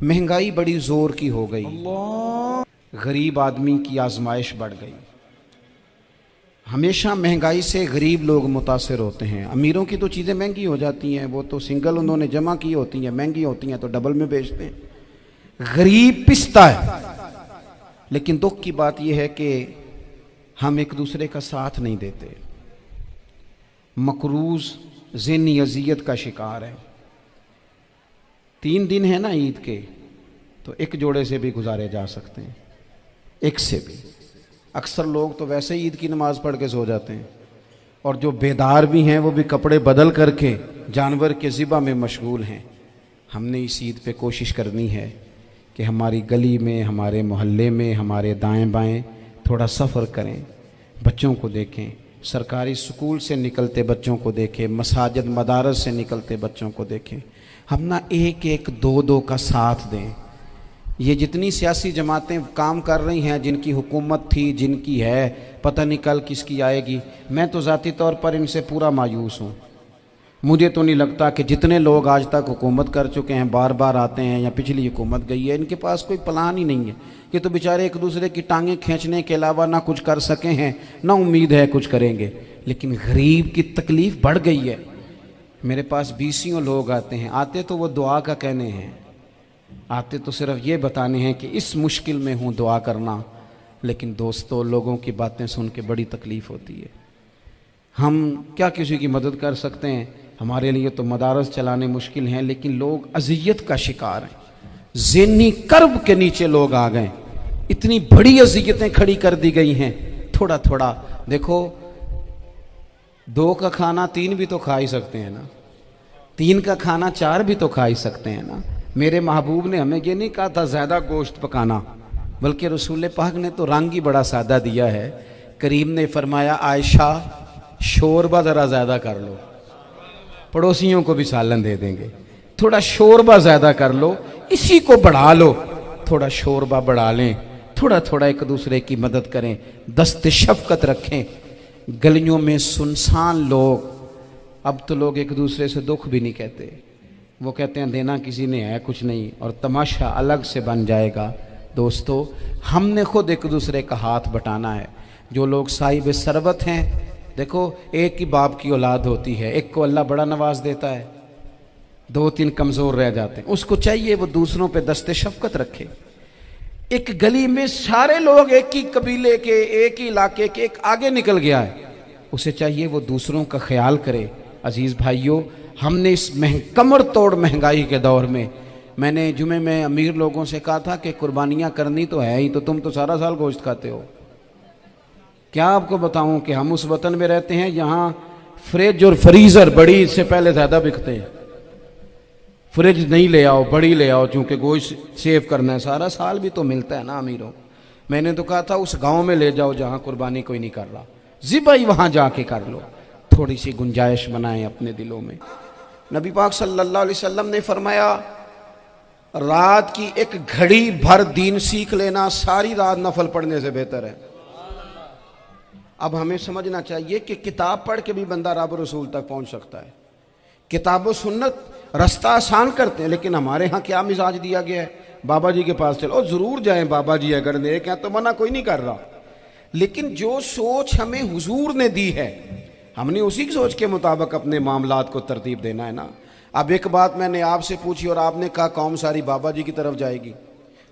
महंगाई बड़ी जोर की हो गई, गरीब आदमी की आजमाइश बढ़ गई। हमेशा महंगाई से गरीब लोग मुतासिर होते हैं। अमीरों की तो चीज़ें महंगी हो जाती हैं, वो तो सिंगल उन्होंने जमा की होती हैं, महंगी होती हैं तो डबल में बेचते हैं। गरीब पिसता है। लेकिन दुख की बात यह है कि हम एक दूसरे का साथ नहीं देते। मकरूज ज़हनी अजियत का शिकार है। 3 दिन है ना ईद के, तो एक जोड़े से भी गुजारे जा सकते हैं, एक से भी। अक्सर लोग तो वैसे ही ईद की नमाज़ पढ़ के सो जाते हैं, और जो बेदार भी हैं वो भी कपड़े बदल करके जानवर के ज़िबा में मशगूल हैं। हमने इस ईद पे कोशिश करनी है कि हमारी गली में, हमारे मोहल्ले में, हमारे दाएं बाएं थोड़ा सफ़र करें, बच्चों को देखें, सरकारी स्कूल से निकलते बच्चों को देखें, मसाजिद मदारस से निकलते बच्चों को देखें। हम ना एक एक दो दो का साथ दें। ये जितनी सियासी जमातें काम कर रही हैं, जिनकी हुकूमत थी, जिनकी है, पता नहीं कल किसकी आएगी। मैं तो ज़ाती तौर पर इनसे पूरा मायूस हूँ। मुझे तो नहीं लगता कि जितने लोग आज तक हुकूमत कर चुके हैं, बार बार आते हैं या पिछली हुकूमत गई है, इनके पास कोई प्लान ही नहीं है। ये तो बेचारे एक दूसरे की टांगें खींचने के अलावा ना कुछ कर सके हैं, ना उम्मीद है कुछ करेंगे। लेकिन गरीब की तकलीफ़ बढ़ गई है। मेरे पास 20 लोग आते हैं, आते तो वो दुआ का कहने हैं, आते तो सिर्फ ये बताने हैं कि इस मुश्किल में हूँ, दुआ करना। लेकिन दोस्तों, लोगों की बातें सुन के बड़ी तकलीफ़ होती है। हम क्या किसी की मदद कर सकते हैं? हमारे लिए तो मदारस चलाने मुश्किल हैं, लेकिन लोग अजियत का शिकार हैं। ज़हनी कर्ब के नीचे लोग आ गए। इतनी बड़ी अजियतें खड़ी कर दी गई हैं। थोड़ा थोड़ा देखो, 2 का खाना 3 भी तो खा ही सकते हैं ना, 3 का खाना 4 भी तो खा ही सकते हैं ना। मेरे महबूब ने हमें ये नहीं कहा था ज़्यादा गोश्त पकाना, बल्कि रसूल पाक ने तो रंग ही बड़ा सादा दिया है। करीम ने फरमाया, आयशा शोरबा ज़रा ज़्यादा कर लो, पड़ोसियों को भी सालन दे देंगे। थोड़ा शोरबा ज़्यादा कर लो, इसी को बढ़ा लो, थोड़ा शोरबा बढ़ा लें, थोड़ा थोड़ा एक दूसरे की मदद करें, दस्त शफ़क़त रखें। गलियों में सुनसान लोग, अब तो लोग एक दूसरे से दुख भी नहीं कहते, वो कहते हैं देना किसी ने है कुछ नहीं, और तमाशा अलग से बन जाएगा। दोस्तों, हमने खुद एक दूसरे का हाथ बटाना है। जो लोग साहिब सरबत हैं, देखो, एक ही बाप की औलाद होती है, एक को अल्लाह बड़ा नवाज देता है, 2-3 कमज़ोर रह जाते हैं। उसको चाहिए वो दूसरों पे दस्ते शफ़क़त रखे। एक गली में सारे लोग एक ही कबीले के, एक ही इलाके के, एक आगे निकल गया है, उसे चाहिए वो दूसरों का ख्याल करे। अजीज़ भाइयों, हमने इस कमर तोड़ महंगाई के दौर में, मैंने जुमे में अमीर लोगों से कहा था कि कुर्बानियाँ करनी तो है ही, तो तुम तो सारा साल गोश्त खाते हो। क्या आपको बताऊं कि हम उस वतन में रहते हैं यहाँ फ्रिज और फ्रीज़र बड़ी इससे पहले ज़्यादा बिकते हैं। फ्रिज नहीं ले आओ, बड़ी ले आओ, चूँकि गोश्त सेव करना है, सारा साल भी तो मिलता है ना अमीरों। मैंने तो कहा था उस गांव में ले जाओ जहाँ कुर्बानी कोई नहीं कर रहा, ज़िबा ही वहाँ जाके कर लो। थोड़ी सी गुंजाइश बनाएं अपने दिलों में। नबी पाक सल्लल्लाहु अलैहि वसल्लम ने फरमाया, रात की एक घड़ी भर दीन सीख लेना सारी रात नफल पढ़ने से बेहतर है। अब हमें समझना चाहिए कि किताब पढ़ के भी बंदा रब रसूल तक पहुंच सकता है। किताब व सुन्नत रास्ता आसान करते हैं, लेकिन हमारे यहाँ क्या मिजाज दिया गया है, बाबा जी के पास चलो, ज़रूर जाएं बाबा जी अगर नेक हैं तो, मना कोई नहीं कर रहा। लेकिन जो सोच हमें हुजूर ने दी है, हमने उसी की सोच के मुताबिक अपने मामलात को तरतीब देना है ना। अब एक बात मैंने आपसे पूछी और आपने कहा कौम सारी बाबा जी की तरफ जाएगी।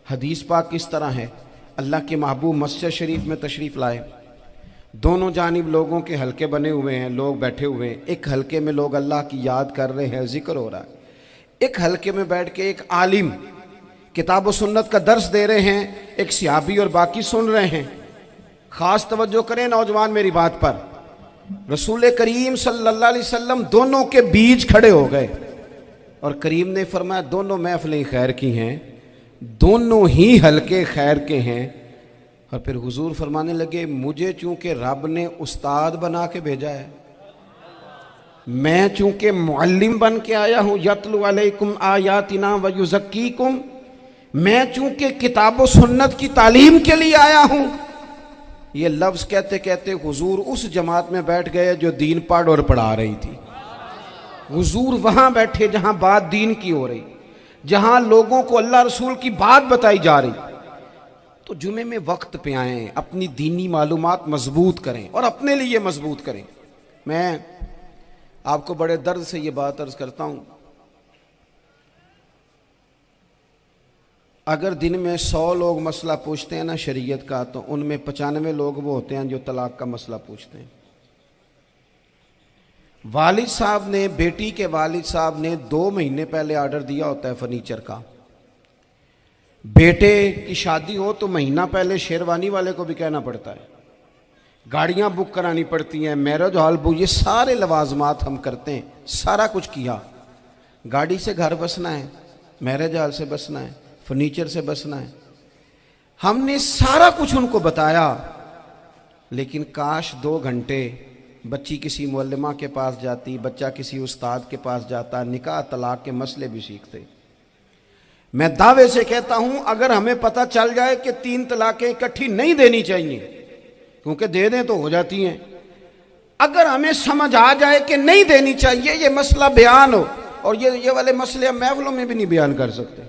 हदीस पाक किस तरह है? अल्लाह के महबूब मस्जिद शरीफ में तशरीफ़ लाए, दोनों जानिब लोगों के हलके बने हुए हैं, लोग बैठे हुए हैं। एक हलके में लोग अल्लाह की याद कर रहे हैं, जिक्र हो रहा है। एक हलके में बैठ के एक आलिम किताब व सुन्नत का दर्स दे रहे हैं, एक सिहाबी और बाकी सुन रहे हैं। ख़ास तवज्जो करें नौजवान मेरी बात पर। रसूल करीम सल्लल्लाहु अलैहि वसल्लम दोनों के बीच खड़े हो गए और करीम ने फरमाया, दोनों महफिलें खैर की हैं, दोनों ही हलके खैर के हैं। और फिर हुजूर फरमाने लगे, मुझे चूँकि रब ने उस्ताद बना के भेजा है, मैं चूँकि मुअल्लिम बन के आया हूँ, यतलु अलैकुम आयातिना व युज़क्कीकुम, मैं चूँकि किताब व सुन्नत की तालीम के लिए आया हूँ। ये लफ्ज़ कहते कहते हुजूर उस जमात में बैठ गए जो दीन पढ़ और पढ़ा रही थी। हुजूर वहाँ बैठे जहाँ बात दीन की हो रही। जहां लोगों को अल्लाह रसूल की बात बताई जा रही, तो जुमे में वक्त पे आएं, अपनी दीनी मालूमात मजबूत करें और अपने लिए मजबूत करें। मैं आपको बड़े दर्द से ये बात अर्ज करता हूं, अगर दिन में 100 लोग मसला पूछते हैं ना शरीयत का, तो उनमें 95 लोग वो होते हैं जो तलाक का मसला पूछते हैं। वालिद साहब ने, बेटी के वालिद साहब ने 2 महीने पहले ऑर्डर दिया होता है फर्नीचर का। बेटे की शादी हो तो महीना पहले शेरवानी वाले को भी कहना पड़ता है, गाड़ियां बुक करानी पड़ती हैं, मैरिज हॉल बुक, ये सारे लवाजमात हम करते हैं। सारा कुछ किया, गाड़ी से घर बसना है, मैरिज हॉल से बसना है, फर्नीचर से बसना है, हमने सारा कुछ उनको बताया। लेकिन काश 2 घंटे बच्ची किसी मुअल्लिमा के पास जाती, बच्चा किसी उस्ताद के पास जाता, निकाह तलाक के मसले भी सीखते। मैं दावे से कहता हूं, अगर हमें पता चल जाए कि 3 तलाकें इकट्ठी नहीं देनी चाहिए, क्योंकि दे दें तो हो जाती हैं, अगर हमें समझ आ जाए कि नहीं देनी चाहिए, ये मसला बयान हो, और ये वाले मसले हम महफिलों में भी नहीं बयान कर सकते,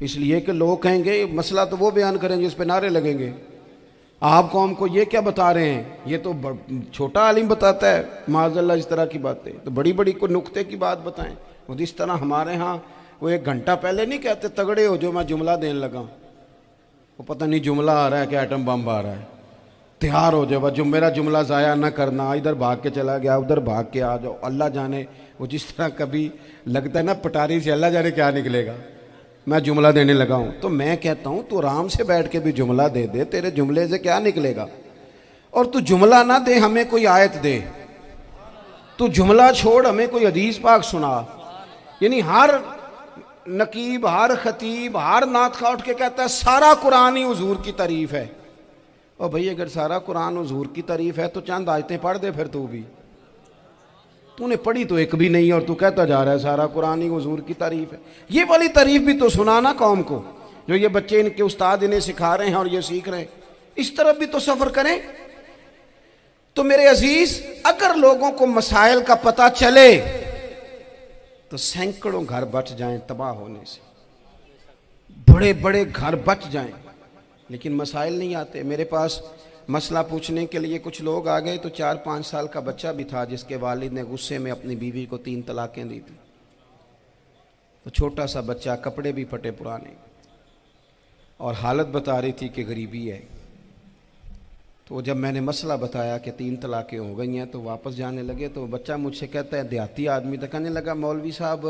इसलिए कि लोग कहेंगे मसला तो वो बयान करेंगे, उस पर नारे लगेंगे, आप कौम को ये क्या बता रहे हैं, ये तो छोटा आलिम बताता है माज़अल्लाह इस तरह की बातें, तो बड़ी बड़ी कोई नुक्ते की बात बताएं। और इस तरह हमारे यहाँ वो 1 घंटा पहले नहीं कहते तगड़े हो जो मैं जुमला देने लगा, वो पता नहीं जुमला आ रहा है कि एटम बम आ रहा है, तैयार हो जाओ, जो मेरा जुमला ज़ाया ना करना, इधर भाग के चला गया, उधर भाग के आ जाओ, अल्लाह जाने। वो जिस तरह कभी लगता है ना पटारी से, अल्लाह जाने क्या निकलेगा, मैं जुमला देने लगा हूं। तो मैं कहता हूं तू आराम से बैठ के भी जुमला दे दे, तेरे जुमले से क्या निकलेगा। और तू जुमला ना दे, हमें कोई आयत दे, तू जुमला छोड़ हमें कोई हदीस पाक सुना। यानी हर नकीब, हर खतीब, हर नात खा उठ के कहता है सारा कुरान ही हुजूर की तारीफ है। और भाई अगर सारा कुरान हुजूर की तारीफ है तो चंद आयतें पढ़ दे फिर तू भी, तूने पढ़ी तो एक भी नहीं और तू कहता जा रहा है सारा कुरान ही हुजूर की तारीफ है। ये वाली तारीफ भी तो सुनाना कौम को, जो ये बच्चे इनके उस्ताद इन्हें सिखा रहे हैं और ये सीख रहे हैं, इस तरफ भी तो सफर करें। तो मेरे अजीज, अगर लोगों को मसाइल का पता चले तो सैकड़ों घर बच जाएं तबाह होने से, बड़े बड़े घर बच जाएं, लेकिन मसाइल नहीं आते। मेरे पास मसला पूछने के लिए कुछ लोग आ गए, तो 4-5 साल का बच्चा भी था जिसके वालिद ने गुस्से में अपनी बीवी को 3 तलाकें दी थी। तो छोटा सा बच्चा, कपड़े भी फटे पुराने, और हालत बता रही थी कि गरीबी है। तो जब मैंने मसला बताया कि 3 तलाकें हो गई हैं, तो वापस जाने लगे। तो बच्चा मुझसे कहता है, देहाती आदमी, तो कहने लगा मौलवी साहब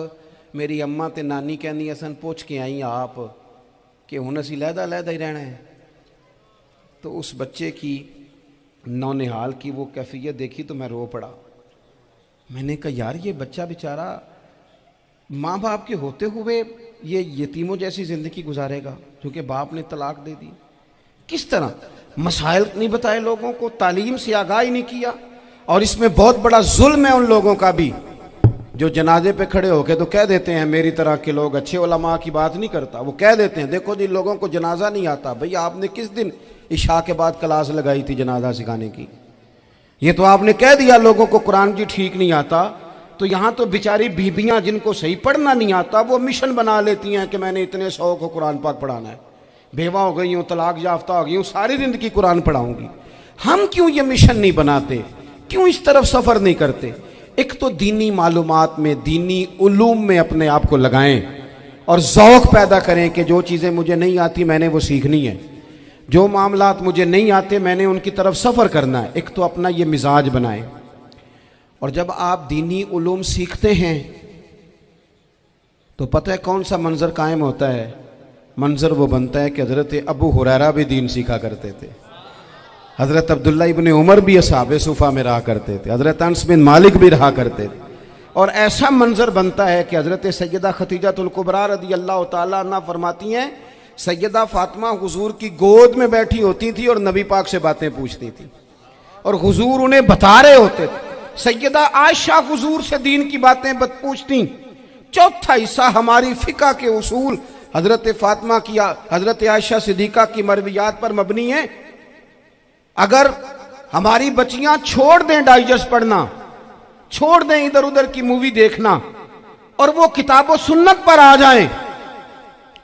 मेरी अम्मा ते नानी कहनी असन पूछ के आई आप कि हुण असीं लहदा लहदा ही रहना है। तो उस बच्चे की नौनिहाल की वो कैफियत देखी तो मैं रो पड़ा। मैंने कहा यार ये बच्चा बेचारा माँ बाप के होते हुए ये यतीमों जैसी ज़िंदगी गुजारेगा, क्योंकि बाप ने तलाक दे दी। किस तरह मसाइल नहीं बताए लोगों को, तालीम से आगाही नहीं किया। और इसमें बहुत बड़ा जुल्म है उन लोगों का भी जो जनाजे पे खड़े होके तो कह देते हैं, मेरी तरह के लोग अच्छे उलमा की बात नहीं करता, वो कह देते हैं देखो जी लोगों को जनाजा नहीं आता। भैया आपने किस दिन इशा के बाद क्लास लगाई थी जनाजा सिखाने की? ये तो आपने कह दिया लोगों को कुरान जी ठीक नहीं आता। तो यहाँ तो बेचारी बीबियाँ जिनको सही पढ़ना नहीं आता वो मिशन बना लेती हैं कि मैंने इतने 100 को कुरान पाक पढ़ाना है, बेवा हो गई हूँ, तलाक याफ्ता हो गई हूँ, सारी ज़िंदगी कुरान पढ़ाऊँगी। हम क्यों ये मिशन नहीं बनाते, क्यों इस तरफ सफ़र नहीं करते? एक तो दीनी मालूमात में, दीनी उलूम में अपने आप को लगाएं और ज़ौक़ पैदा करें कि जो चीज़ें मुझे नहीं आती मैंने वो सीखनी है, जो मामलात मुझे नहीं आते मैंने उनकी तरफ सफ़र करना है। एक तो अपना ये मिजाज बनाएं। और जब आप दीनी उलूम सीखते हैं तो पता है कौन सा मंजर कायम होता है? मंजर वो बनता है कि हज़रत अबू हुरैरा भी दीन सीखा करते थे, हज़रत अब्दुल्ला इब्न उमर भी असहाबे सुफ़ा में रहा करते थे, हज़रत अनस बिन मालिक भी रहा करते थे। और ऐसा मंजर बनता है कि हज़रत सैयदा खतीजतुल कुबरा रज़ी अल्लाह तआला अन्हा फरमाती हैं, सैयदा फातिमा हुजूर की गोद में बैठी होती थी और नबी पाक से बातें पूछती थी और हुजूर उन्हें बता रहे होते थे। सैयदा आयशा हुजूर से दीन की बातें पूछती। चौथा हिस्सा हमारी फ़िक़्ह के उसूल हज़रत फातिमा की, हज़रत आयशा सिद्दीक़ा की मरवियात पर मबनी है। अगर हमारी बच्चियां छोड़ दें डाइजेस्ट पढ़ना, छोड़ दें इधर उधर की मूवी देखना, और वो किताब व सुन्नत पर आ जाएं,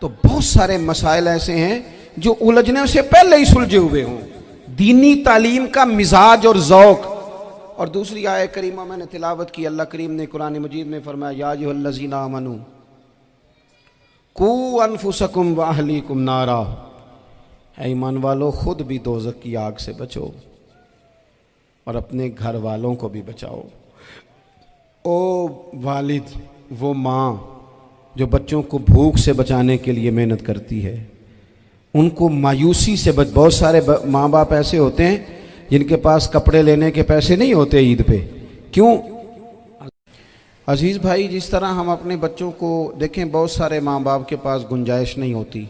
तो बहुत सारे मसाइल ऐसे हैं जो उलझने से पहले ही सुलझे हुए हों। दीनी तालीम का मिजाज और ज़ौक़। और दूसरी आयत करीमा मैंने तिलावत की, अल्लाह करीम ने कुरान मजीद में फरमाया, या अय्युहल्लज़ीना आमनू कू अनफुसकुम व अहलीकुम नारा, ऐ ईमान वालों खुद भी दोज़ख की आग से बचो और अपने घर वालों को भी बचाओ। ओ वालिद, वो माँ जो बच्चों को भूख से बचाने के लिए मेहनत करती है, उनको मायूसी से बहुत सारे माँ बाप ऐसे होते हैं जिनके पास कपड़े लेने के पैसे नहीं होते ईद पे। क्यों? अजीज़ भाई, जिस तरह हम अपने बच्चों को देखें, बहुत सारे माँ बाप के पास गुंजाइश नहीं होती,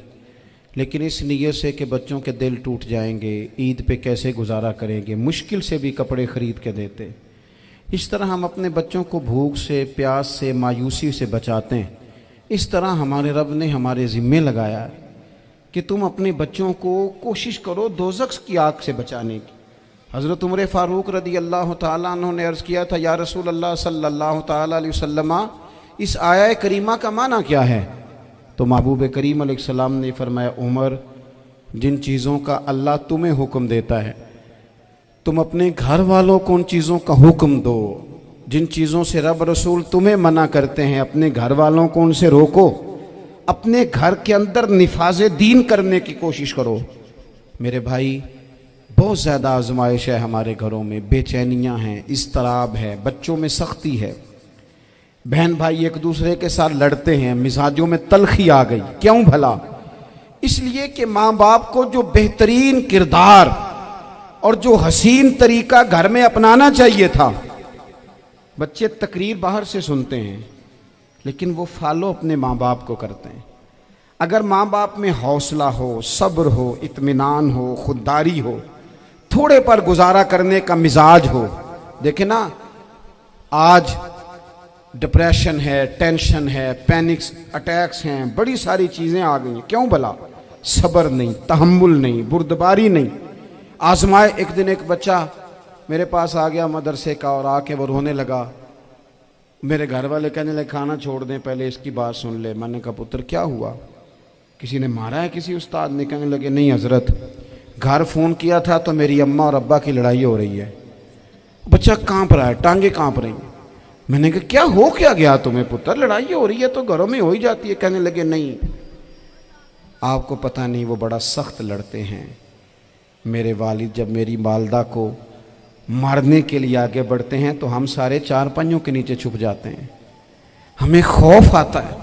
लेकिन इस नीयत से कि बच्चों के दिल टूट जाएंगे, ईद पे कैसे गुजारा करेंगे, मुश्किल से भी कपड़े ख़रीद के देते। इस तरह हम अपने बच्चों को भूख से, प्यास से, मायूसी से बचाते हैं। इस तरह हमारे रब ने हमारे ज़िम्मे लगाया है कि तुम अपने बच्चों को कोशिश करो दोज़ख की आग से बचाने की। हज़रत उमर फ़ारूक रदी अल्लाह ताला अन्हु ने अर्ज़ किया था, या रसूल अल्लाह सल्लल्लाहु ताला अलैहि वसल्लम, इस आया करीमा का माना क्या है? तो महबूब करीम अलैहिस्सलाम ने फरमाया, उमर, जिन चीज़ों का अल्लाह तुम्हें हुक्म देता है तुम अपने घर वालों को उन चीज़ों का हुक्म दो। जिन चीज़ों से रब रसूल तुम्हें मना करते हैं अपने घर वालों को उनसे रोको। अपने घर के अंदर निफाज़े दीन करने की कोशिश करो। मेरे भाई, बहुत ज़्यादा आजमाइश है हमारे घरों में, बेचैनियाँ हैं, इस्तराब है, बच्चों में सख्ती है, बहन भाई एक दूसरे के साथ लड़ते हैं, मिजाजों में तलखी आ गई। क्यों भला? इसलिए कि माँ बाप को जो बेहतरीन किरदार और जो हसीन तरीका घर में अपनाना चाहिए था, बच्चे तकरीर बाहर से सुनते हैं लेकिन वो फॉलो अपने माँ बाप को करते हैं। अगर माँ बाप में हौसला हो, सब्र हो, इत्मीनान हो, खुददारी हो, थोड़े पर गुजारा करने का मिजाज हो। देखे ना, आज डिप्रेशन है, टेंशन है, पैनिक्स अटैक्स हैं, बड़ी सारी चीज़ें आ गई हैं। क्यों भला? सब्र नहीं, तहम्मुल नहीं, बुर्दबारी नहीं। आजमाए। एक दिन एक बच्चा मेरे पास आ गया मदरसे का और आके वो रोने लगा। मेरे घर वाले कहने लगे, खाना छोड़ दें, पहले इसकी बात सुन ले। मैंने कहा, पुत्र क्या हुआ? किसी ने मारा है? किसी उस्ताद ने? कहने लगे, नहीं हजरत, घर फ़ोन किया था तो मेरी अम्मा और अब्बा की लड़ाई हो रही है। बच्चा कांप रहा है, टांगे कांप रही हैं। मैंने कहा, क्या हो क्या गया तुम्हें पुत्र? लड़ाई हो रही है तो घरों में हो ही जाती है। कहने लगे, नहीं, आपको पता नहीं, वो बड़ा सख्त लड़ते हैं। मेरे वालिद जब मेरी वालदा को मारने के लिए आगे बढ़ते हैं तो हम सारे चारपाइयों के नीचे छुप जाते हैं, हमें खौफ आता है,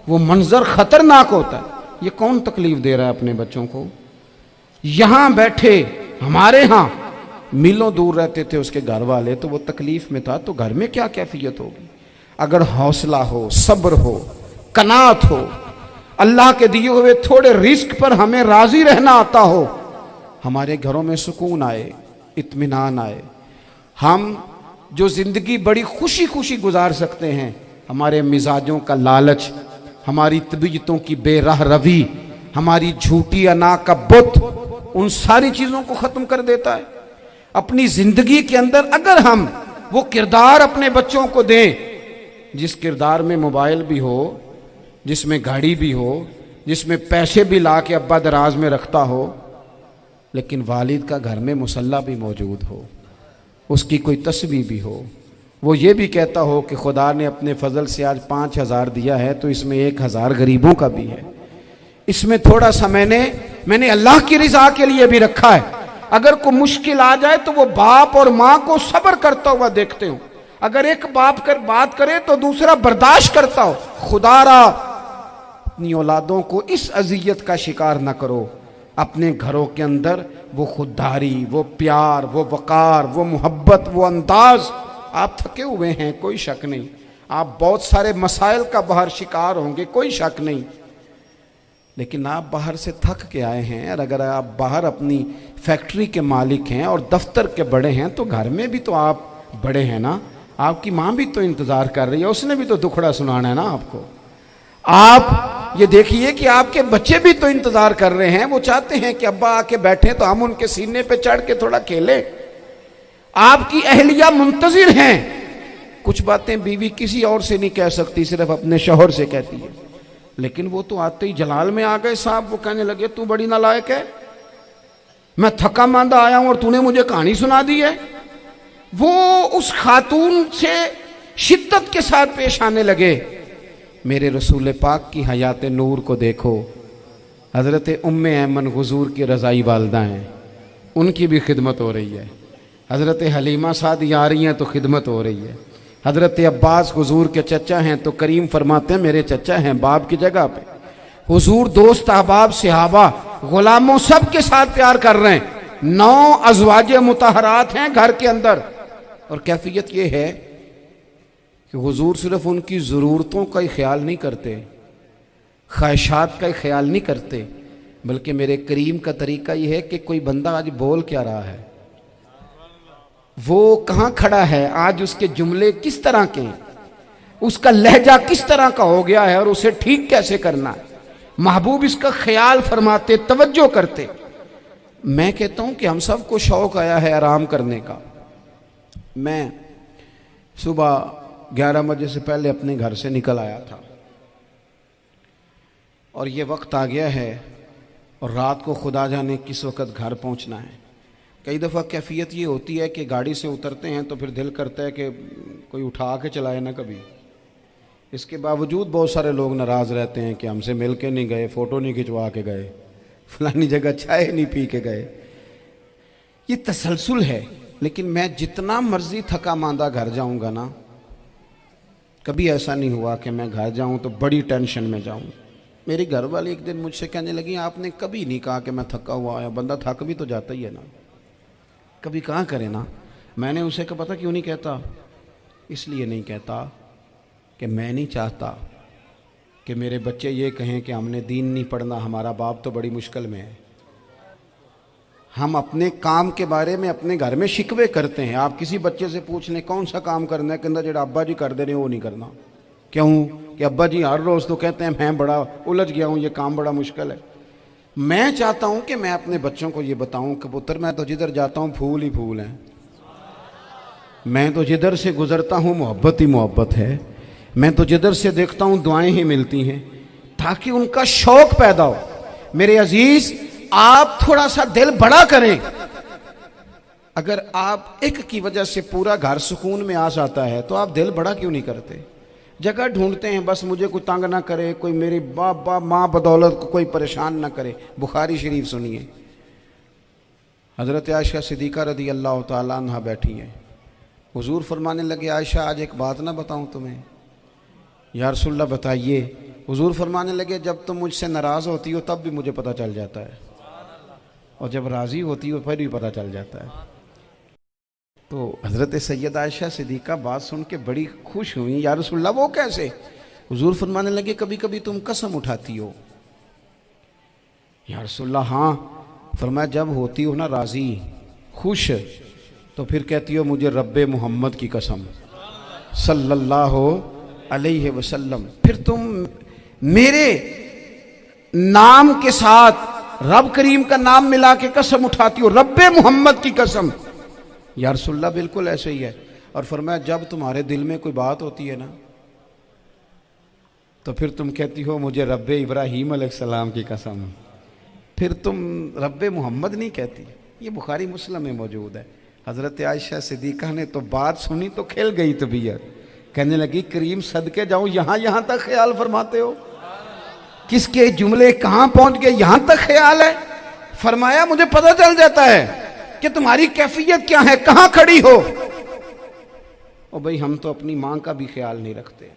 वो मंजर खतरनाक होता है। ये कौन तकलीफ दे रहा है अपने बच्चों को? यहाँ बैठे हमारे यहाँ मीलों दूर रहते थे उसके घर वाले, तो वो तकलीफ में था, तो घर में क्या कैफियत होगी? अगर हौसला हो, सब्र हो, कनात हो, अल्लाह के दिए हुए थोड़े रिस्क पर हमें राजी रहना आता हो, हमारे घरों में सुकून आए, इत्मीनान आए, हम जो ज़िंदगी बड़ी खुशी खुशी गुजार सकते हैं। हमारे मिजाजों का लालच, हमारी तबीयतों की बेराह रवी, हमारी झूठी अना का बुत, उन सारी चीज़ों को ख़त्म कर देता है। अपनी ज़िंदगी के अंदर अगर हम वो किरदार अपने बच्चों को दें, जिस किरदार में मोबाइल भी हो, जिसमें गाड़ी भी हो, जिसमें पैसे भी ला के अब्बा दराज में रखता हो, लेकिन वालिद का घर में मुसल्ला भी मौजूद हो, उसकी कोई तस्वीर भी हो, वो ये भी कहता हो कि खुदा ने अपने फजल से आज 5,000 दिया है तो इसमें 1,000 गरीबों का भी है, इसमें थोड़ा सा मैंने अल्लाह की रिजा के लिए भी रखा है। अगर कोई मुश्किल आ जाए तो वो बाप और माँ को सब्र करता हुआ देखते हो। अगर एक बाप कर बात करे तो दूसरा बर्दाश्त करता हो। खुदारा अपनी औलादों को इस अजियत का शिकार न करो। अपने घरों के अंदर वो खुददारी, वो प्यार, वो वक़ार, वो मोहब्बत, वो अंदाज। आप थके हुए हैं, कोई शक नहीं, आप बहुत सारे मसाइल का बाहर शिकार होंगे, कोई शक नहीं, लेकिन आप बाहर से थक के आए हैं। और अगर आप बाहर अपनी फैक्ट्री के मालिक हैं और दफ्तर के बड़े हैं तो घर में भी तो आप बड़े हैं ना। आपकी माँ भी तो इंतज़ार कर रही है, उसने भी तो दुखड़ा सुनाना है ना आपको। आप ये देखिए कि आपके बच्चे भी तो इंतज़ार कर रहे हैं, वो चाहते हैं कि अब्बा आके बैठे तो हम उनके सीने पे चढ़ के थोड़ा खेलें। आपकी अहलिया मुंतज़िर हैं कुछ बातें बीवी किसी और से नहीं कह सकती, सिर्फ अपने शौहर से कहती है। लेकिन वो तो आते ही जलाल में आ गए साहब। वो कहने लगे तू बड़ी नालायक है, मैं थका मांदा आया हूं और तूने मुझे कहानी सुना दी है। वो उस खातून से शिद्दत के साथ पेश आने लगे। मेरे रसूल पाक की हयात नूर को देखो, हज़रत उम्मे ऐमन हुजूर की रज़ाई वालदा हैं, उनकी भी खिदमत हो रही है। हज़रत हलीमा सादी आ रही हैं तो खिदमत हो रही है। हज़रत अब्बास हुजूर के चचा हैं तो करीम फरमाते हैं मेरे चचा हैं बाप की जगह पे। हुजूर दोस्त अहबाब सहाबा गुलामों सब के साथ प्यार कर रहे हैं। 9 अज़वाजे मुतहरात हैं घर के अंदर। और कैफियत ये है कि हुजूर सिर्फ उनकी ज़रूरतों का ही ख्याल नहीं करते, ख्वाहिशात का ही ख्याल नहीं करते, बल्कि मेरे करीम का तरीका यह है कि कोई बंदा आज बोल क्या रहा है, वो कहाँ खड़ा है, आज उसके जुमले किस तरह के हैं, उसका लहजा किस तरह का हो गया है और उसे ठीक कैसे करना है। महबूब इसका ख्याल फरमाते, तवज्जो करते। मैं कहता हूं कि हम सबको शौक आया है आराम करने का। मैं सुबह 11 बजे से पहले अपने घर से निकल आया था और ये वक्त आ गया है और रात को खुदा जाने किस वक्त घर पहुंचना है। कई दफ़ा कैफियत ये होती है कि गाड़ी से उतरते हैं तो फिर दिल करता है कि कोई उठा के चलाए ना कभी। इसके बावजूद बहुत सारे लोग नाराज़ रहते हैं कि हमसे मिल के नहीं गए, फ़ोटो नहीं खिंचवा के गए, फलानी जगह चाय नहीं पी के गए। ये तसलसल है। लेकिन मैं जितना मर्जी थका मांदा घर जाऊंगा ना, कभी ऐसा नहीं हुआ कि मैं घर जाऊं तो बड़ी टेंशन में जाऊं। मेरी घर वाली एक दिन मुझसे कहने लगी आपने कभी नहीं कहा कि मैं थका हुआ आया, बंदा थक भी तो जाता ही है ना, कभी कहाँ करे ना। मैंने उसे कहा पता क्यों नहीं कहता, इसलिए नहीं कहता कि मैं नहीं चाहता कि मेरे बच्चे ये कहें कि हमने दीन नहीं पढ़ना, हमारा बाप तो बड़ी मुश्किल में है। हम अपने काम के बारे में अपने घर में शिकवे करते हैं। आप किसी बच्चे से पूछ लें कौन सा काम करना है, कहता जो अब्बा जी कर दे रहे वो नहीं करना। क्यों कि अब्बा जी हर रोज़ तो कहते हैं मैं बड़ा उलझ गया हूँ, ये काम बड़ा मुश्किल है। मैं चाहता हूँ कि मैं अपने बच्चों को ये बताऊँ कि पुत्र मैं तो जिधर जाता हूँ फूल ही फूल हैं, मैं तो जिधर से गुजरता हूँ मोहब्बत ही मोहब्बत है, मैं तो जिधर से देखता हूँ दुआएं ही मिलती हैं, ताकि उनका शौक पैदा हो। मेरे अजीज आप थोड़ा सा दिल बड़ा करें। अगर आप एक की वजह से पूरा घर सुकून में आ जाता है तो आप दिल बड़ा क्यों नहीं करते। जगह ढूंढते हैं बस मुझे कोई तंग ना करे, कोई मेरी बाप माँ बदौलत को कोई परेशान ना करे। बुखारी शरीफ सुनिए, हज़रत आयशा सिद्दीक़ा रदी अल्लाह ताला अन्हा बैठी हैं। हुजूर फरमाने लगे आयशा आज एक बात ना बताऊं तुम्हें। या रसूलल्लाह बताइए। हुजूर फरमाने लगे जब तुम मुझसे नाराज़ होती हो तब भी मुझे पता चल जाता है, और जब राज़ी होती हो फिर भी पता चल जाता है। तो हज़रत सैयद आयशा सिद्दीक़ा बात सुन के बड़ी खुश हुई। या रसूलल्लाह वो कैसे। हुजूर फरमाने लगे कभी कभी तुम कसम उठाती हो। या रसूलल्लाह हाँ। फरमाया जब होती हो ना राज़ी खुश तो फिर कहती हो मुझे रब्बे मोहम्मद की कसम सल्लल्लाहु अलैहि वसल्लम। फिर तुम मेरे नाम के साथ रब करीम का नाम मिला के कसम उठाती हो, रब्बे मोहम्मद की कसम। या रसूलल्लाह बिल्कुल ऐसे ही है। और फरमाया जब तुम्हारे दिल में कोई बात होती है ना तो फिर तुम कहती हो मुझे रब्बे इब्राहीम अलैहिस्सलाम की कसम, फिर तुम रब्बे मोहम्मद नहीं कहती। ये बुखारी मुस्लिम में मौजूद है। हज़रत आयशा सिद्दीक़ा ने तो बात सुनी तो खिल गई तबीयत, कहने लगी करीम सदके जाऊं यहाँ तक ख्याल फरमाते हो, किसके जुमले कहाँ पहुंच गए यहाँ तक ख्याल है। फरमाया मुझे पता चल जाता है कि तुम्हारी कैफियत क्या है, कहाँ खड़ी हो। और भाई हम तो अपनी माँ का भी ख्याल नहीं रखते।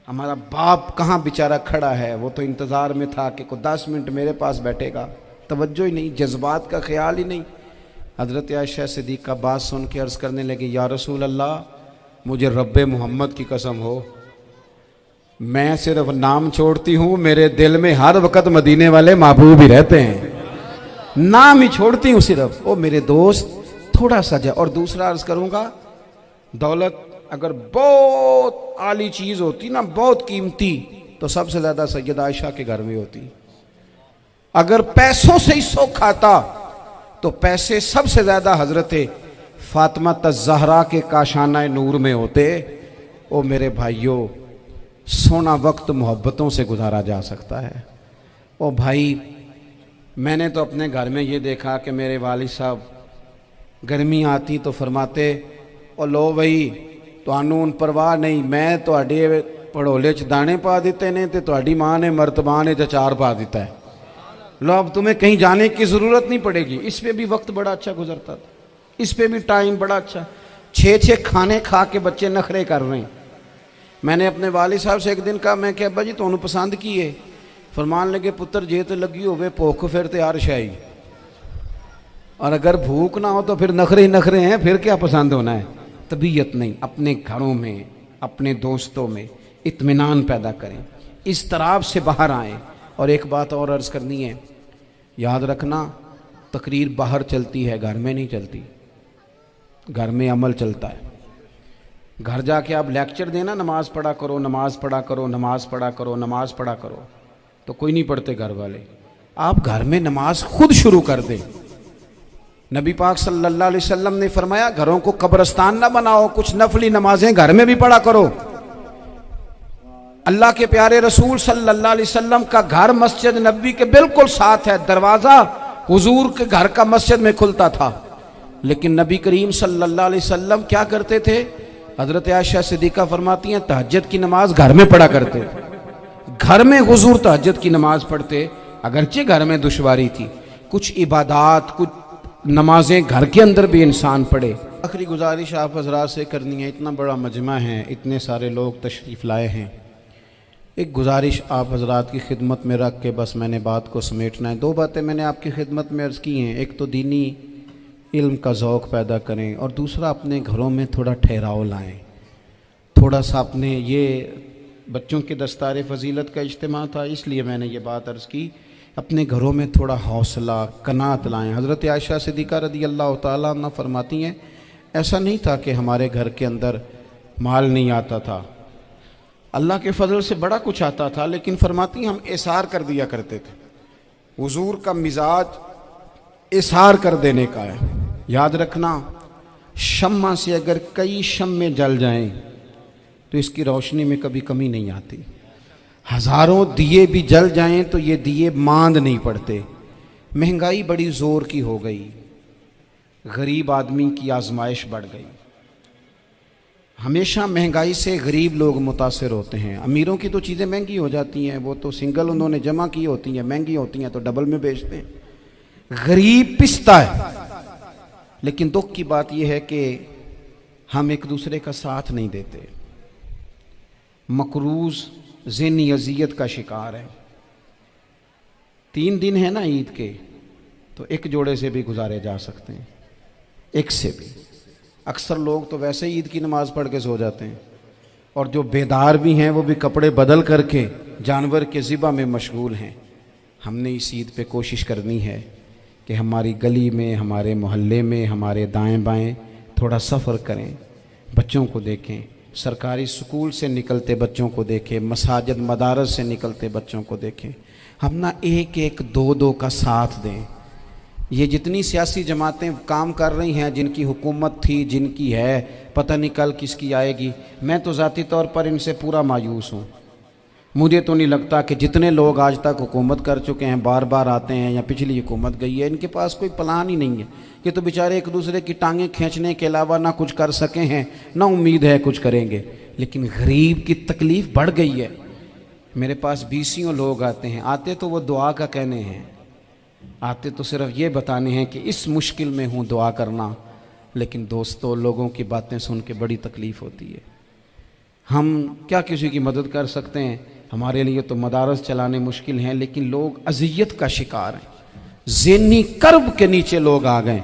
हमारा बाप कहाँ बेचारा खड़ा है, वो तो इंतज़ार में था कि कोई 10 मिनट मेरे पास बैठेगा, तवज्जो ही नहीं, जज्बात का ख्याल ही नहीं। हज़रत आयशा सिद्दीक़ा बात सुन के अर्ज़ करने लगे या रसूल अल्लाह मुझे रब्बे मोहम्मद की कसम हो, मैं सिर्फ नाम छोड़ती हूँ, मेरे दिल में हर वक़्त मदीने वाले महबूब ही रहते हैं, नाम ही छोड़ती हूँ सिर्फ। ओ मेरे दोस्त थोड़ा सा जा। और दूसरा अर्ज़ करूँगा, दौलत अगर बहुत आली चीज़ होती ना, बहुत कीमती, तो सबसे ज़्यादा सैयद आयशा के घर में होती। अगर पैसों से ही शौक खाता तो पैसे सबसे ज़्यादा हज़रत फातिमा तज़हरा के काशाना नूर में होते, ओ मेरे भाइयों, सोना वक्त मोहब्बतों से गुजारा जा सकता है। ओ भाई, मैंने तो अपने घर में ये देखा कि मेरे वालिद साहब गर्मी आती तो फरमाते, ओ लो भाई तुहानू हुण परवाह नहीं, मैं तुहाडे पड़ोले च दाने पा दिते ने ते तुहाडी माँ ने मर्तबान ने अचार पा दिता है, लो अब तुम्हें कहीं जाने की ज़रूरत नहीं पड़ेगी। इस पे भी वक्त बड़ा अच्छा गुजरता था, इस पे भी टाइम बड़ा अच्छा। 6-6 खाने खा के बच्चे नखरे कर रहे हैं। मैंने अपने वालिद साहब से एक दिन कहा, मैं क्या अब्बा जी तुहानू पसंद की है? फरमान लगे, पुत्र जे तो लगी होवे भुख फिर तो हर शाही, और अगर भूख ना हो तो फिर नखरे ही नखरे हैं, फिर क्या पसंद होना है। तबीयत नहीं, अपने घरों में अपने दोस्तों में इत्मीनान पैदा करें, इस तरह से बाहर आएँ। और एक बात और अर्ज़ करनी है, याद रखना, तकरीर बाहर चलती है, घर में नहीं चलती। घर में अमल चलता है। घर जाके आप लेक्चर देना, नमाज पढ़ा करो, नमाज पढ़ा करो, नमाज पढ़ा करो, नमाज पढ़ा करो, तो कोई नहीं पढ़ते घर वाले। आप घर में नमाज खुद शुरू कर दें। नबी पाक सल्लल्लाहु अलैहि वसल्लम ने फरमाया, घरों को कब्रिस्तान ना बनाओ, कुछ नफली नमाजें घर में भी पढ़ा करो। अल्लाह के प्यारे रसूल सल्लल्लाहु अलैहि वसल्लम का घर मस्जिद नबी के बिल्कुल साथ है, दरवाज़ा हुजूर के घर का मस्जिद में खुलता था। लेकिन नबी करीम सल्लल्लाहु अलैहि वसल्लम क्या करते थे? हजरत आयशा सिद्दीक़ा फरमाती हैं, तहज्जुद की नमाज घर में पढ़ा करते थे। घर में हुजूर तहज्जुद की नमाज पढ़ते, अगरचे घर में दुश्वारी थी। कुछ इबादात, कुछ नमाजें घर के अंदर भी इंसान पढ़े। आखिरी गुजारिश आप हजरात से करनी है, इतना बड़ा मजमा है, इतने सारे लोग तशरीफ़ लाए हैं, एक गुजारिश आप हजरात की खिदमत में रख के बस मैंने बात को समेटना है। 2 बातें मैंने आपकी खिदमत में अर्ज़ की हैं। एक तो दीनी इल्म का ज़ौक़ पैदा करें, और दूसरा अपने घरों में थोड़ा ठहराव लाएं। थोड़ा सा अपने, ये बच्चों के दस्तार फ़जीलत का इज्तिमा था, इसलिए मैंने ये बात अर्ज़ की, अपने घरों में थोड़ा हौसला कनात लाएं। हज़रत आयशा सिद्दीक़ा रज़ी अल्लाह तआला अन्हा फरमाती हैं, ऐसा नहीं था कि हमारे घर के अंदर माल नहीं आता था, अल्लाह के फजल से बड़ा कुछ आता था, लेकिन फरमाती हम एसार कर दिया करते थे। हुजूर का मिजाज एसार कर देने का है। याद रखना, शम्मा से अगर कई शम्मे जल जाएं तो इसकी रोशनी में कभी कमी नहीं आती। हज़ारों दिए भी जल जाएं तो ये दिए मांद नहीं पड़ते। महंगाई बड़ी ज़ोर की हो गई, गरीब आदमी की आजमाइश बढ़ गई। हमेशा महंगाई से गरीब लोग मुतासिर होते हैं। अमीरों की तो चीज़ें महंगी हो जाती हैं, वो तो सिंगल उन्होंने जमा की होती हैं, महंगी होती हैं तो डबल में बेचते हैं। गरीब पिसता है। लेकिन दुख की बात यह है कि हम एक दूसरे का साथ नहीं देते। मकरूज़ ज़हनी अज़ियत का शिकार है। 3 दिन है ना ईद के, तो एक जोड़े से भी गुजारे जा सकते हैं, एक से भी। अक्सर लोग तो वैसे ही ईद की नमाज़ पढ़ के सो जाते हैं, और जो बेदार भी हैं वो भी कपड़े बदल करके जानवर के ज़िबा में मशगूल हैं। हमने इस ईद पे कोशिश करनी है कि हमारी गली में, हमारे मोहल्ले में, हमारे दाएं बाएं थोड़ा सफ़र करें, बच्चों को देखें, सरकारी स्कूल से निकलते बच्चों को देखें, मसाजिद मदारस से निकलते बच्चों को देखें। हम ना 1-1, 2-2 का साथ दें। ये जितनी सियासी जमातें काम कर रही हैं, जिनकी हुकूमत थी, जिनकी है, पता नहीं कल किसकी आएगी। मैं तो ज़ाती तौर पर इनसे पूरा मायूस हूँ। मुझे तो नहीं लगता कि जितने लोग आज तक हुकूमत कर चुके हैं, बार बार आते हैं या पिछली हुकूमत गई है, इनके पास कोई प्लान ही नहीं है। ये तो बेचारे एक दूसरे की टांगें खींचने के अलावा ना कुछ कर सके हैं, ना उम्मीद है कुछ करेंगे। लेकिन गरीब की तकलीफ़ बढ़ गई है। मेरे पास 20 लोग आते हैं, आते तो वो दुआ का कहने हैं, आते तो सिर्फ ये बताने हैं कि इस मुश्किल में हूँ, दुआ करना। लेकिन दोस्तों, लोगों की बातें सुन के बड़ी तकलीफ़ होती है। हम क्या किसी की मदद कर सकते हैं? हमारे लिए तो मदारस चलाने मुश्किल हैं, लेकिन लोग अज़ियत का शिकार हैं। ज़हनी कर्ब के नीचे लोग आ गए,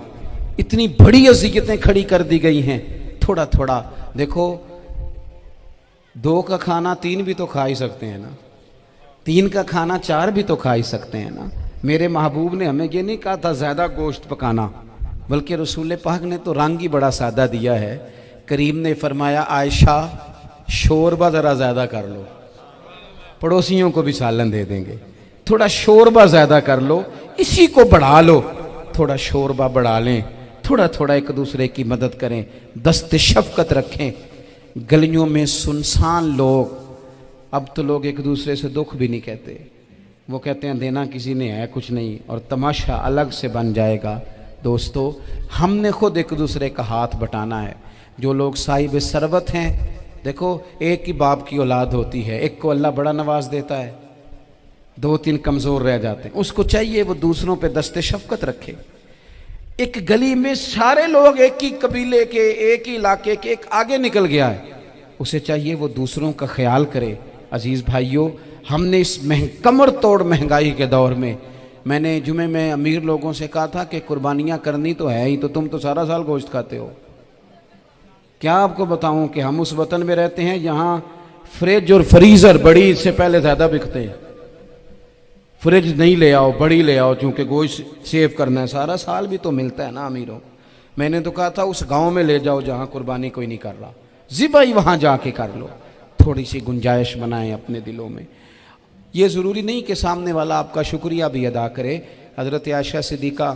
इतनी बड़ी अज़ियतें खड़ी कर दी गई हैं। थोड़ा थोड़ा देखो, 2 का खाना 3 भी तो खा ही सकते हैं ना, 3 का खाना 4 भी तो खा ही सकते हैं ना। मेरे महबूब ने हमें ये नहीं कहा था ज़्यादा गोश्त पकाना, बल्कि रसूल पाक ने तो रंग ही बड़ा सादा दिया है। करीम ने फरमाया, आयशा शोरबा ज़रा ज़्यादा कर लो, पड़ोसियों को भी सालन दे देंगे। थोड़ा शोरबा ज़्यादा कर लो, इसी को बढ़ा लो, थोड़ा शोरबा बढ़ा लें, थोड़ा थोड़ा एक दूसरे की मदद करें, दस्ते शफकत रखें। गलियों में सुनसान लोग, अब तो लोग एक दूसरे से दुख भी नहीं कहते, वो कहते हैं देना किसी ने है कुछ नहीं, और तमाशा अलग से बन जाएगा। दोस्तों, हमने खुद एक दूसरे का हाथ बटाना है। जो लोग साहिब सरवत हैं, देखो एक ही बाप की औलाद होती है, एक को अल्लाह बड़ा नवाज देता है, 2-3 कमज़ोर रह जाते हैं, उसको चाहिए वो दूसरों पे दस्ते शफकत रखे। एक गली में सारे लोग एक ही कबीले के, एक ही इलाके के, एक आगे निकल गया है, उसे चाहिए वो दूसरों का ख्याल करे। अजीज़ भाइयों, हमने इस कमर तोड़ महंगाई के दौर में, मैंने जुमे में अमीर लोगों से कहा था कि कुर्बानियाँ करनी तो है ही, तो तुम तो सारा साल गोश्त खाते हो। क्या आपको बताऊं कि हम उस वतन में रहते हैं जहाँ फ्रिज और फ्रीज़र बड़ी इससे पहले ज़्यादा बिकते हैं। फ्रिज नहीं ले आओ, बड़ी ले आओ, चूँकि गोश्त सेव करना है, सारा साल भी तो मिलता है ना अमीरों। मैंने तो कहा था उस गांव में ले जाओ जहाँ कुर्बानी कोई नहीं कर रहा, ज़िबाई वहाँ जाके कर लो। थोड़ी सी गुंजाइश बनाएं अपने दिलों में। ये ज़रूरी नहीं कि सामने वाला आपका शुक्रिया भी अदा करे। हज़रत आयशा सिद्दीक़ा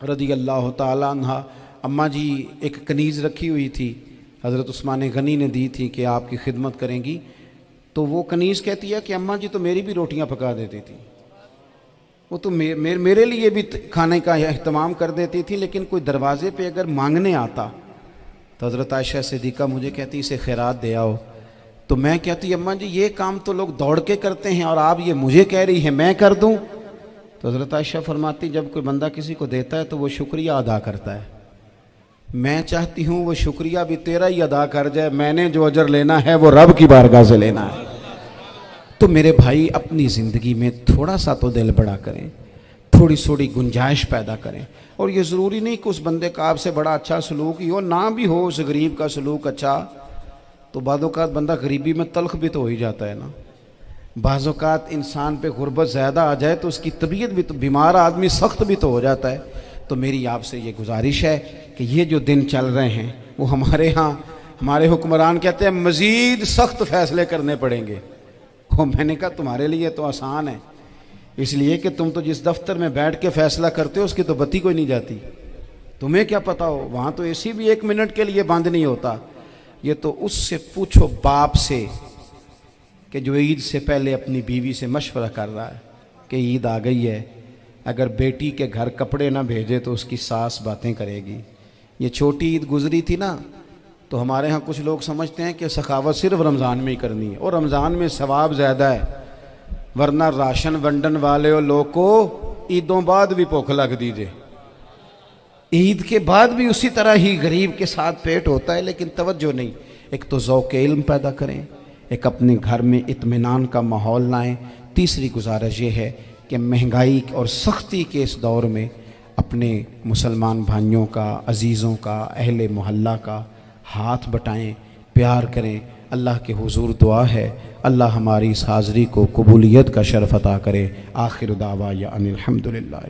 रज़ी अल्लाह ताला अन्हा, अम्मा जी एक कनीज़ रखी हुई थी, हज़रत उस्मान गनी ने दी थी कि आपकी खिदमत करेंगी। तो वो कनीज़ कहती है कि अम्मा जी तो मेरी भी रोटियां पका देती थी, वो तो मेरे लिए भी खाने का अहतमाम कर देती थी, लेकिन कोई दरवाज़े पे अगर मांगने आता तो हज़रत आयशा सिद्दीक़ा मुझे कहती इसे खैरात दे आओ। तो मैं कहती अम्मा जी ये काम तो लोग दौड़ के करते हैं और आप ये मुझे कह रही है मैं कर दूं। तो हज़रत आयशा फरमाती जब कोई बंदा किसी को देता है तो वो शुक्रिया अदा करता है। मैं चाहती हूँ वो शुक्रिया भी तेरा ही अदा कर जाए, मैंने जो अजर लेना है वो रब की बारगाह से लेना है। तो मेरे भाई अपनी ज़िंदगी में थोड़ा सा तो दिल बड़ा करें, थोड़ी थोड़ी गुंजाइश पैदा करें। और ये ज़रूरी नहीं कि उस बंदे का आपसे बड़ा अच्छा सलूक ही हो, ना भी हो उस गरीब का सलूक अच्छा, तो बाज़-औक़ात बंदा गरीबी में तल्ख भी तो हो ही जाता है ना। बाज़-औक़ात इंसान पे गुर्बत ज़्यादा आ जाए तो उसकी तबीयत भी तो, बीमार आदमी सख्त भी तो हो जाता है। तो मेरी आपसे ये गुजारिश है कि ये जो दिन चल रहे हैं वो हमारे यहाँ हमारे हुक्मरान कहते हैं मज़ीद सख्त फ़ैसले करने पड़ेंगे। वो मैंने कहा तुम्हारे लिए तो आसान है, इसलिए कि तुम तो जिस दफ्तर में बैठ के फ़ैसला करते हो उसकी तो बत्ती कोई नहीं जाती, तुम्हें क्या पता हो, वहाँ तो एसी भी 1 मिनट के लिए बंद नहीं होता। ये तो उससे पूछो बाप से कि जो ईद से पहले अपनी बीवी से मशवरा कर रहा है कि ईद आ गई है, अगर बेटी के घर कपड़े ना भेजे तो उसकी सास बातें करेगी। ये छोटी ईद गुजरी थी ना, तो हमारे यहाँ कुछ लोग समझते हैं कि सखावत सिर्फ रमज़ान में ही करनी है, और रमज़ान में सवाब ज़्यादा है, वरना राशन वंडन वाले लोग को ईदों बाद भी भूख लग दीजिए, ईद के बाद भी उसी तरह ही गरीब के साथ पेट होता है, लेकिन तवज्जो नहीं। एक तो ज़ौक़ इल्म पैदा करें, एक अपने घर में इत्मीनान का माहौल लाएं। तीसरी गुजारिश ये है कि महंगाई और सख्ती के इस दौर में अपने मुसलमान भाइयों का, अजीज़ों का, अहले मोहल्ला का हाथ बटाएं, प्यार करें। अल्लाह के हुजूर दुआ है अल्लाह हमारी इस हाज़री को कबूलियत का शरफ़ अता करे। आखिर दावा या अनिल हम्दुलिल्लाह।